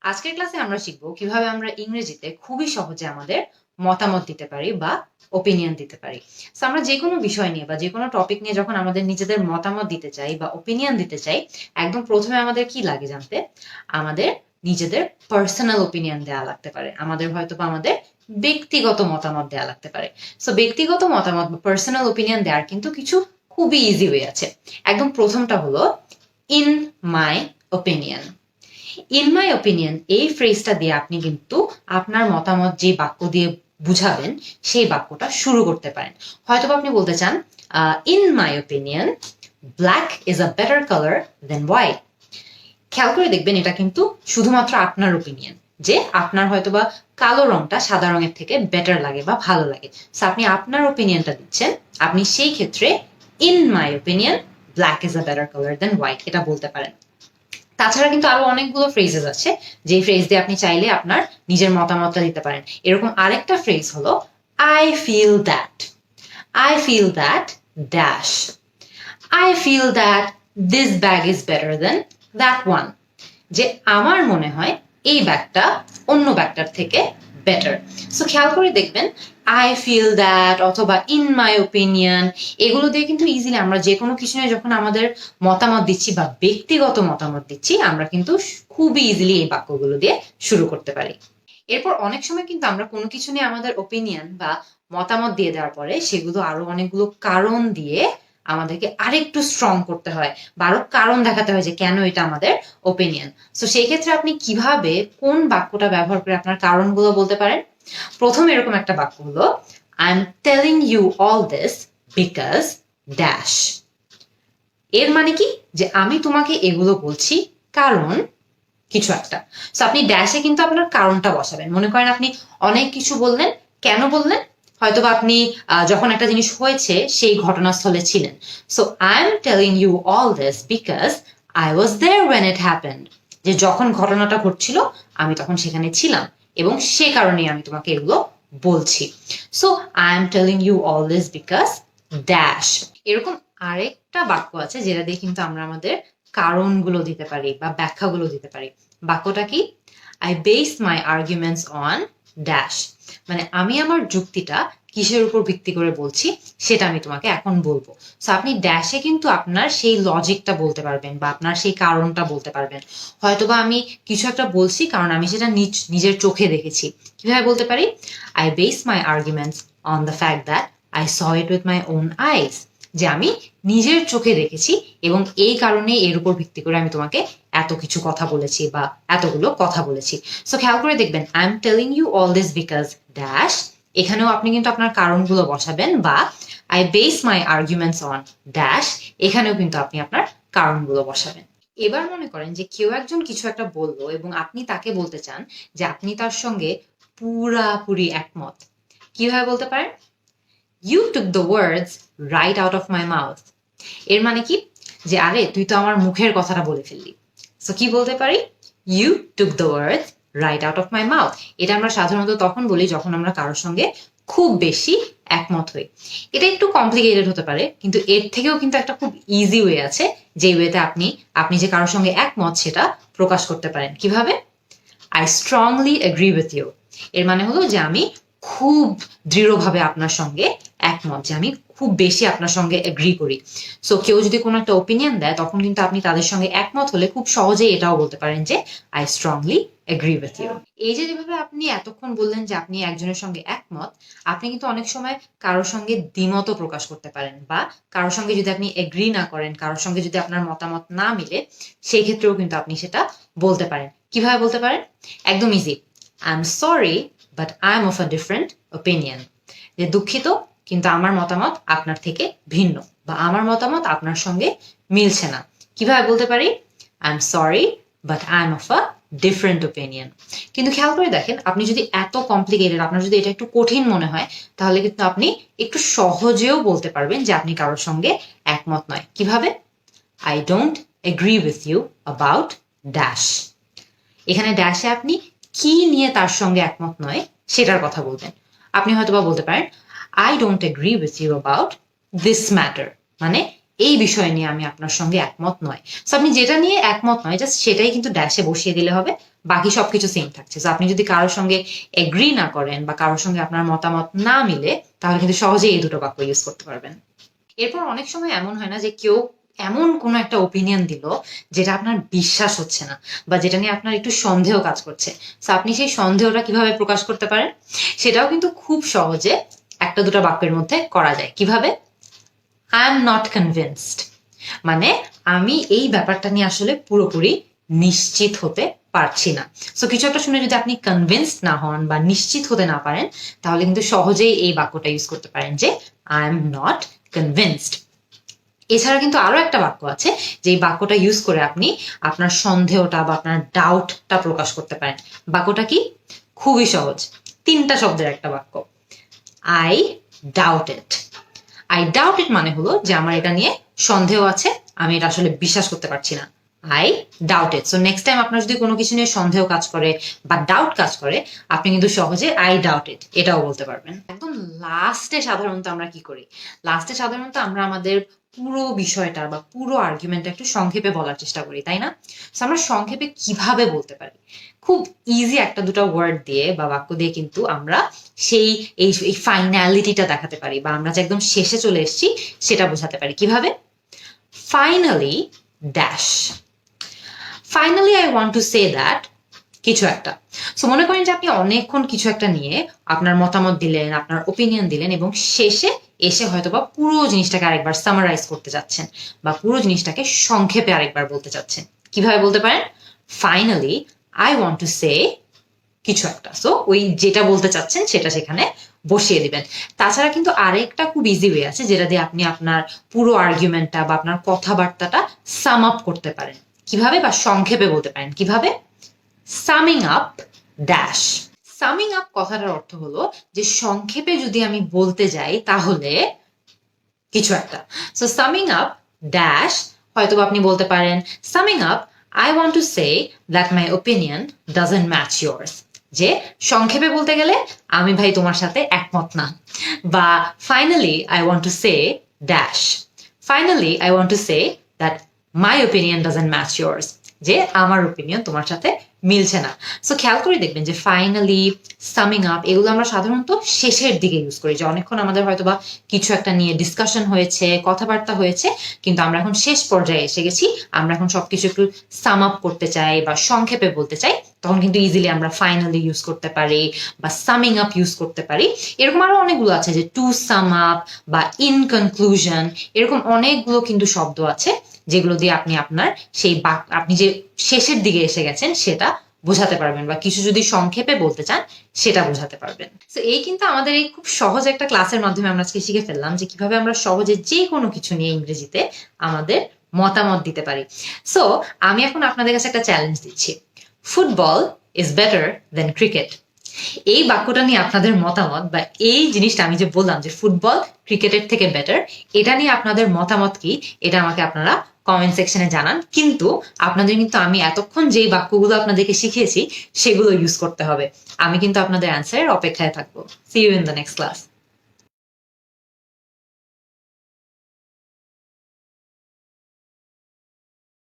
আজকের ক্লাসে আমরা শিখব কিভাবে আমরা ইংরেজিতে খুবই সহজে আমাদের মতামত দিতে পারি বা ওপিনিয়ন দিতে পারি। সো আমরা যে কোনো বিষয় নিয়ে বা যে কোনো টপিক নিয়ে যখন আমাদের নিজেদের মতামত দিতে চাই বা ওপিনিয়ন দিতে চাই, একদম প্রথমে আমাদের কি লাগে জানতে? আমাদের নিজেদের পার্সোনাল ওপিনিয়ন দেওয়া লাগতে পারে, আমাদের হয়তো বা আমাদের ব্যক্তিগত মতামত দেওয়া লাগতে পারে। সো ব্যক্তিগত মতামত বা পার্সোনাল ওপিনিয়ন দেওয়ার কিন্তু কিছু খুবই ইজি ওয়ে আছে। একদম প্রথমটা হলো in my opinion. In my opinion এই ফ্রেজটা দিয়ে আপনি কিন্তু আপনার মতামত যে বাক্য দিয়ে বুঝাবেন সেই বাক্যটা শুরু করতে পারেন। হয়তো আপনি বলতে চান, in my opinion black is a better colour than white. খেয়াল করে দেখবেন এটা কিন্তু শুধুমাত্র আপনার ওপিনিয়ন, যে আপনার হয়তোবা কালো রংটা সাদা রঙের থেকে বেটার লাগে বা ভালো লাগে। সো আপনি আপনার ওপিনিয়নটা দিচ্ছেন, আপনি সেই ক্ষেত্রে in my opinion black is a better colour than white এটা বলতে পারেন। তাছাড়া কিন্তু আরো অনেকগুলো ফ্রেজেস আছে যে ফ্রেজ দিয়ে আপনি চাইলে আপনার নিজের মতামতটা দিতে পারেন। এরকম আরেকটা ফ্রেজ হলো I feel that. I feel that dash. I feel that this bag is better than that one. যে আমার মনে হয় এই ব্যাগটা অন্য ব্যাগটার থেকে বেটার। সো খেয়াল করে দেখবেন আই ফিল দ্যাট অথবা ইন মাই ওপিনিয়ন এগুলো দিয়ে কিন্তু ইজিলি আমরা যে কোনো কিছু নিয়ে যখন আমাদের মতামত দিচ্ছি বা ব্যক্তিগত মতামত দিচ্ছি, আমরা কিন্তু খুবই ইজিলি এই বাক্যগুলো দিয়ে শুরু করতে পারি। এরপর অনেক সময় কিন্তু আমরা কোনো কিছু নিয়ে আমাদের ওপিনিয়ন বা মতামত দিয়ে দেওয়ার পরে সেগুলো আরো অনেকগুলো কারণ দিয়ে আমাদেরকে আরেকটু স্ট্রং করতে হয় বা আরো কারণ দেখাতে হয় যে কেন এটা আমাদের ওপিনিয়ন। সো সেই ক্ষেত্রে আপনি কিভাবে কোন বাক্যটা ব্যবহার করে আপনার কারণগুলো বলতে পারেন? প্রথম এরকম একটা বাক্য হলো I am telling you all this because dash. এর মানে কি? যে আমি তোমাকে এগুলো বলছি কারণ কিছু একটা। সো আপনি ড্যাশে কিন্তু আপনার কারণটা বসাবেন। মনে করেন আপনি অনেক কিছু বললেন, কেন বললেন? হয়তোবা আপনি যখন একটা জিনিস হয়েছে সেই ঘটনাস্থলে ছিলেন। So I am telling you all this because I was there when it happened. যে যখন ঘটনাটা ঘটছিল আমি তখন সেখানে ছিলাম এবং সে কারণে আমি তোমাকে এগুলো বলছি। So I am telling you all this because dash. এরকম আরেকটা বাক্য আছে যেটা দিয়ে কিন্তু আমরা আমাদের কারণগুলো দিতে পারি বা ব্যাখ্যাগুলো দিতে পারি। বাক্যটা কি? I base my arguments on dash. মানে আমি আমার যুক্তিটা কিসের উপর ভিত্তি করে বলছি সেটা আমি তোমাকে এখন বলবো। সো আপনি ড্যাশে কিন্তু আপনার সেই লজিকটা বলতে পারবেন বা আপনার সেই কারণটা বলতে পারবেন। হয়তোবা আমি কিছু একটা বলছি কারণ আমি সেটা নিজের চোখে দেখেছি। কিভাবে বলতে পারি? I base my arguments on the fact that I saw it with my own আইস। যে আমি নিজের চোখে দেখেছি এবং এই কারণে এর উপর ভিত্তি করে আমি তোমাকে এত কিছু কথা বলেছি বা এতগুলো কথা বলেছি। সো খেয়াল করে দেখবেন I am telling you all this because dash, এখানেও আপনি কিন্তু আপনার কারণগুলো বসাবেন, বা I base my arguments on dash, এখানেও কিন্তু আপনি আপনার কারণগুলো বসাবেন। এবার মনে করেন যে কেউ একজন কিছু একটা বললো এবং আপনি তাকে বলতে চান যে আপনি তার সঙ্গে পুরাপুরি একমত। কিভাবে বলতে পারেন? You took the words right out of my mouth. এর মানে কি? যে আরে তুই তো আমার মুখের কথাটা বলে ফেললি। সো কি বলতে পারি? You took the words right out of my mouth. এটা আমরা সাধারণত তখন বলি যখন আমরা কারোর সঙ্গে খুব বেশি একমত হই। এটা একটু কমপ্লিকেটেড হতে পারে, কিন্তু এর থেকেও কিন্তু একটা খুব ইজি ওয়ে আছে যে ওয়েতে আপনি যে কারোর সঙ্গে একমত সেটা প্রকাশ করতে পারেন। কিভাবে? I strongly agree with you. এর মানে হলো যে আমি খুব দৃঢ়ভাবে আপনার সঙ্গে একমত, যে আমি খুব বেশি আপনার সঙ্গে এগ্রি করি। সো কেউ যদি কোনো একটা ওপিনিয়ন দেয় তখন কিন্তু আপনি তাদের সঙ্গে একমত হলে খুব সহজেই এটাও বলতে পারেন যে I strongly agree with you. এই যে যেভাবে আপনি এতক্ষণ বললেন যে আপনি একজনের সঙ্গে একমত, আপনি কিন্তু অনেক সময় কারোর সঙ্গে দ্বিমতও প্রকাশ করতে পারেন, বা কারোর সঙ্গে যদি আপনি এগ্রি না করেন, কারোর সঙ্গে যদি আপনার মতামত না মিলে, সেই ক্ষেত্রেও কিন্তু আপনি সেটা বলতে পারেন। কিভাবে বলতে পারেন? একদম easy. I am sorry but I am of a different opinion. যে দুঃখিত, কিন্তু আমার মতামত আপনার থেকে ভিন্ন, বা আমার মতামত আপনার সঙ্গে মিলছে না। কিভাবে বলতে পারি? I am sorry but I am of a different opinion. কিন্তু খেয়াল করে দেখেন, আপনি যদি এত কমপ্লিকেটেড, আপনার যদি এটা একটু কঠিন মনে হয়, তাহলে কিন্তু আপনি একটু সহজেও বলতে পারবেন যে আপনি কারোর সঙ্গে একমত নয়। কিভাবে? I don't agree with you about dash. এখানে ড্যাশে আপনি কি নিয়ে তার সঙ্গে একমত নয় সেটার কথা বলবেন। আপনি হয়তোবা বলতে পারেন I don't agree with you about this matter, মানে এই বিষয় নিয়ে আমি আপনার সঙ্গে একমত নয়। সো আপনি যেটা নিয়ে একমত নয় জাস্ট সেটাই কিন্তু ড্যাশে বসিয়ে দিলে হবে, বাকি সবকিছু সেম থাকছে। সো আপনি যদি কারোর সঙ্গে এগ্রি না করেন বা কারোর সঙ্গে আপনার মতামত না মিলে, তাহলে কিন্তু সহজেই এই দুটো বাক্য ইউজ করতে পারবেন। এরপর অনেক সময় এমন হয় না যে কেউ এমন কোনো একটা ওপিনিয়ন দিল যেটা আপনার বিশ্বাস হচ্ছে না বা যেটা নিয়ে আপনার একটু সন্দেহ কাজ করছে। তো আপনি সেই সন্দেহটা কিভাবে প্রকাশ করতে পারেন, সেটাও কিন্তু খুব সহজে একটা দুটো বাক্যের মধ্যে করা যায়। কিভাবে? আই এম নট কনভিন্সড, মানে আমি এই ব্যাপারটা নিয়ে আসলে পুরোপুরি নিশ্চিত হতে পারছি না। সো কিছু একটা শুনে যদি আপনি কনভিন্সড না হন বা নিশ্চিত হতে না পারেন, তাহলে কিন্তু সহজেই এই বাক্যটা ইউজ করতে পারেন যে আই এম নট কনভিন্সড। এছাড়া কিন্তু আরো একটা বাক্য আছে যে এই বাক্যটা ইউজ করে আপনি আপনার সন্দেহটা বা আপনার ডাউটটা প্রকাশ করতে পারেন। বাক্যটা কি? খুবই সহজ, 3টা শব্দের একটা বাক্য। I doubt it. I doubt ইট মানে হলো যে আমার এটা নিয়ে সন্দেহ আছে, আমি এটা আসলে বিশ্বাস করতে পারছি না। I doubt it. So next time আপনার যদি কোনো কিছু নিয়ে সন্দেহ কাজ করে বা ডাউট কাজ করে, আপনি কিন্তু সহজে আই ডাউট ইট এটাও বলতে পারবেন। একদম লাস্টে সাধারণত আমরা কি করি? লাস্টে সাধারণত আমরা আমাদের পুরো বিষয়টা বা পুরো আর্গুমেন্টটা একটু সংক্ষেপে বলার চেষ্টা করি, তাই না? So আমরা সংক্ষেপে কিভাবে বলতে পারি? খুব ইজি একটা দুটো ওয়ার্ড দিয়ে বা বাক্য দিয়ে কিন্তু আমরা সেই এই ফাইনালিটিটা দেখাতে পারি বা আমরা যে একদম শেষে চলে এসেছি সেটা বোঝাতে পারি। কিভাবে? Finally dash. Finally I want to say that কিছু একটা। সো মনে করেন যে আপনি অনেকক্ষণ কিছু একটা নিয়ে আপনার মতামত দিলেন, আপনার ওপিনিয়ন দিলেন এবং শেষে এসে হয়তো বা পুরো জিনিসটাকে আরেকবার সামারাইজ করতে যাচ্ছেন বা পুরো জিনিসটাকে সংক্ষেপে আরেকবার বলতে চাচ্ছেন। কিভাবে বলতে পারেন? Finally I want to say কিছু একটা। সো ওই যেটা বলতে চাচ্ছেন সেটা সেখানে বসিয়ে দিবেন। তাছাড়া কিন্তু আরেকটা খুব ইজি ওয়ে আছে যেটা দিয়ে আপনি আপনার পুরো আর্গুমেন্টটা বা আপনার কথাবার্তাটা সাম আপ করতে পারেন। কিভাবে? বা সংক্ষেপে বলতে পারেন। কিভাবে? Summing up dash. Summing up কথাটার অর্থ হলো যে সংক্ষেপে যদি আমি বলতে যাই তাহলে কিছু একটা। সো সামিং আপ ড্যাশ, হয়তো আপনি বলতে পারেন summing up I want to say that my opinion doesn't match yours। যে সংক্ষেপে বলতে গেলে আমি ভাই তোমার সাথে একমত না। বা finally I want to say dash. Finally I want to say that my opinion doesn't match yours। যে আমার ওপিনিয়ন তোমার সাথে মিলছে না। সো খেয়াল করে দেখবেন যে ফাইনালি, সামিং আপ এগুলো আমরা সাধারণত শেষের দিকে ইউজ করি, যে অনেকক্ষণ আমাদের হয়তো বা কিছু একটা নিয়ে ডিসকাশন হয়েছে, কথাবার্তা হয়েছে, কিন্তু আমরা এখন শেষ পর্যায়ে এসে গেছি, আমরা এখন সবকিছু একটু সাম আপ করতে চাই বা সংক্ষেপে বলতে চাই, তখন কিন্তু ইজিলি আমরা ফাইনালি ইউজ করতে পারি বা সামিং আপ ইউজ করতে পারি। এরকম আরো অনেকগুলো আছে, যে টু সাম আপ বা ইন কনক্লুশন, এরকম অনেকগুলো কিন্তু শব্দ আছে যেগুলো দিয়ে আপনি আপনার সেই আপনি যে শেষের দিকে এসে গেছেন সেটা বোঝাতে পারবেন, বা কিছু যদি সংক্ষেপে বলতে চান সেটা বোঝাতে পারবেন। তো এই কিন্তু আমাদের এই খুব সহজ একটা ক্লাসের মাধ্যমে আমরা আজকে শিখে ফেললাম যে কিভাবে আমরা সহজে যে কোনো কিছু নিয়ে ইংরেজিতে আমাদের মতামত দিতে পারি। সো আমি এখন আপনাদের কাছে একটা চ্যালেঞ্জ দিচ্ছি। Football is better then cricket. এই বাক্যটা নিয়ে আপনাদের মতামত, বা এই জিনিসটা আমি যে বললাম যে ফুটবল ক্রিকেটের থেকে বেটার, এটা নিয়ে আপনাদের মতামত কি, এটা আমাকে আপনারা কমেন্ট সেকশনে জানান। কিন্তু আপনাদের কিন্তু আমি এতক্ষণ যেই বাক্যগুলো আপনাদেরকে শিখিয়েছি সেগুলো ইউজ করতে হবে। আমি কিন্তু আপনাদের অ্যান্সারের অপেক্ষায় থাকবো। See you in the next class.